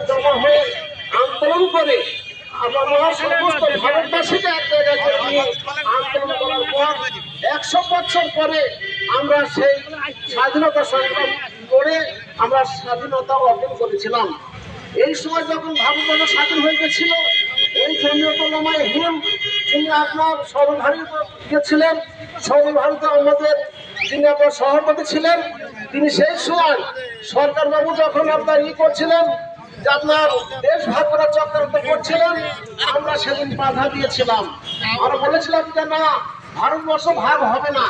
জমা হয়ে আন্দোলন করে আমরা সমস্ত ভারতবাসীকে এক জায়গায় নিয়ে আন্দোলন করার পর 100 বছর পরে আমরা সেই স্বাধীনতা সংগ্রাম করে আমরা স্বাধীনতা অর্জন করেছিলাম। এই সময় যখন ভারতবর্ষ স্বাধীন হয়ে গেছিল, এই জমিয়ত উলামায়ে হিন্দ যিনি আপনার সর্বভারতীয় ছিলেন, সর্বভারতীয় আমাদের যিনি আপনার সভাপতি ছিলেন, তিনি সেই সময় সরকার বাবু যখন আপনার করছিলেন যে আপনার দেশ ভাগ করার চক্রান্ত করছিলেন, আমরা সেদিন বাধা দিয়েছিলাম। আমরা বলেছিলাম যে না, ভারতবর্ষ ভাগ হবে না,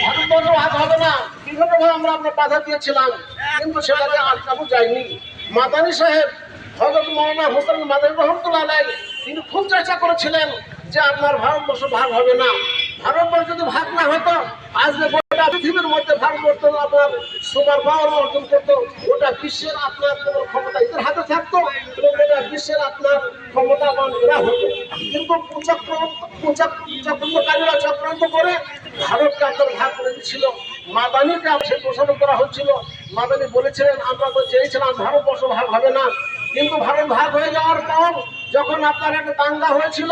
ভারতবর্ষ ভাগ হবে না, বিভিন্নভাবে আমরা আপনার বাধা দিয়েছিলাম, কিন্তু সেটাকে আটকানো যায়নি। মাদানী সাহেব হযরত মাওলানা হোসেন মাদানী রহমতুল্লাহ আলাইহি তিনি খুব চেষ্টা করেছিলেন যে আপনার ভারতবর্ষ ভাগ হবে না। ভারতবর্ষ যদি ভাগ না হতো, আজকে গোটা পৃথিবীর মধ্যে ভারতবর্ষ আপনার সুপার পাওয়ার অর্জন করতো, গোটা বিশ্বের আপনার ক্ষমতা এদের হাতে থাকতো এবং গোটা বিশ্বের আপনার ক্ষমতাবান এরা হতো। কিন্তু চক্রান্তকারীরা চক্রান্ত করে ভারতকে আপনার ভাগ করে দিচ্ছিল। মাদানীকে সেই ঘোষণা করা হচ্ছিল। মাদানী বলেছিলেন আমরা তো চেয়েছিলাম ভারতবর্ষ ভাগ হবে না, কিন্তু ভারত ভাগ হয়ে যাওয়ার পর যখন আপনার একটা দাঙ্গা হয়েছিল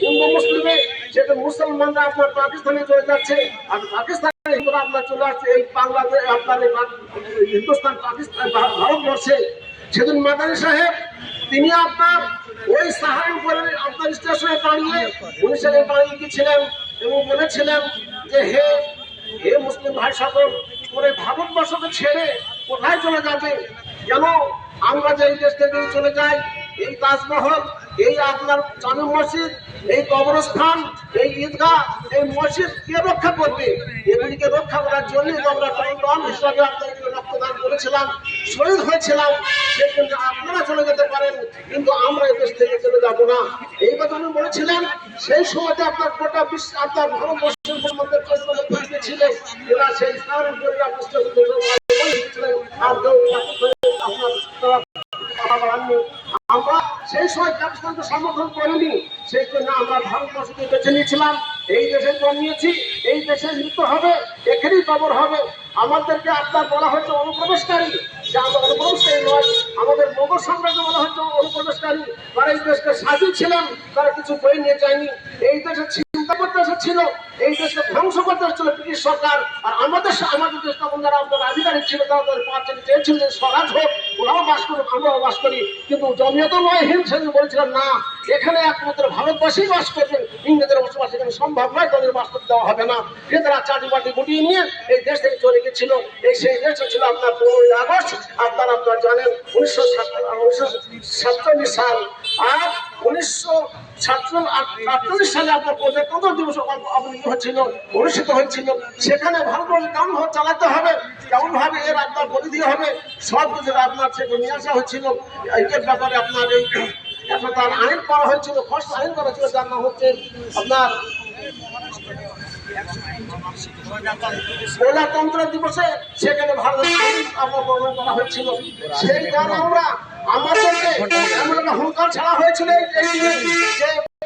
হিন্দু মুসলিমে, সেটা মুসলমানরা আপনার পাকিস্তানে চলে যাচ্ছে আর পাকিস্তানে আপনার চলে আসছে এই বাংলাদেশ আপনার হিন্দুস্তান পাকিস্তান ভারতবর্ষে। সেদিন মাদানী সাহেব তিনি আপনার ওই সাহারানপুরে আপনার স্টেশনে দাঁড়িয়ে উনি সেখানে দাঁড়িয়ে গিয়েছিলেন এবং বলেছিলেন যে হে মুসলিম ভাই সকল, করে ভারতবর্ষকে ছেড়ে কোথায় চলে যাবে? যেন আমরা যে দেশ থেকে চলে যাই, এই তাজমহল, এই আপনার জামে মসজিদ, এই কবরস্থান, এই ঈদগাহ, এই মসজিদ কে রক্ষা করবে? এগুলিকে রক্ষা করার জন্য আমরা টন হিসাবে আপনাদেরকে রক্তদান করেছিলাম, শহীদ হয়েছিলাম। সেই জন্য আপনারা চলে যেতে পারেন, কিন্তু আমরা এই দেশ থেকে চলে যাব না। এই কথা উনি বলেছিলেন। সেই সময়তে আপনার গোটা বিশ্ব আপনার ভারতবর্ষের মধ্যে ছিলেন এরা সেই স্থানের জন্য আমরা সেই সময় পাকিস্তানকে সমর্থন করিনি। সেই জন্য আমরা ভারতবর্ষকে বেছে নিয়েছিলাম। এই দেশে জন্মিয়েছি, এই দেশে মৃত্যু হবে, এখানেই কবর হবে। আমাদেরকে আপনার বলা হচ্ছে অনুপ্রবেশকারী, যে আমরা অনুপ্রবেশকারী নয়, আমাদের মোগল সাম্রাজ্য বলা হচ্ছে অনুপ্রবেশকারী। তারা এই দেশকে স্বাধীন ছিলেন, তারা কিছু বই নিয়ে যায়নি। এই দেশে চিন্তা করতে এসেছিল, এই দেশকে ধ্বংস করতে এসেছিল ব্রিটিশ সরকার। আর আমাদের দেশ তখন যারা আমাদের আধিকারিক ছিল, তারা তাদের চেয়েছিল যে স্বরাজ হোক, ওরাও বাস করুক, আমরাও বাস করি। কিন্তু জমিয়ত উলামায়ে হিন্দ সেদিন বলেছিলেন না, এখানে একমাত্র ভারতবাসী বাস করবেন, ইংরেজের বসবাস এখানে সম্ভব নয়, তাদের বাস করতে দেওয়া হবে না। তারা চাটি বাটি গুটিয়ে নিয়ে এই দেশ থেকে চলে গেছিল। এই সেই দেশ ছিল আপনার 15ই আগস্ট আপনার জানেন 1947 সাল। আর 1947 সালে আপনার প্রজাতন্ত্র দিবস অনুষ্ঠিত হয়েছিল। সেখানে ভারতবর্ষ কেমন ভাবে চালাতে হবে, কেমন ভাবে এর আপনার বলে দিয়ে হবে, সব কিছু আপনার সেখানে নিয়ে আসা হয়েছিল। এর ব্যাপারে আপনার এই একটা তার আইন করা হয়েছিল, ফার্স্ট আইন করা হয়েছিল, যার নাম হচ্ছে আপনার প্রজাতন্ত্র দিবসে। সেখানে ভারত আপনার বর্ণনা করা হয়েছিল। সেই গান আমরা আমাদেরকে এমন একটা হুঙ্কার ছাড়া হয়েছিল যে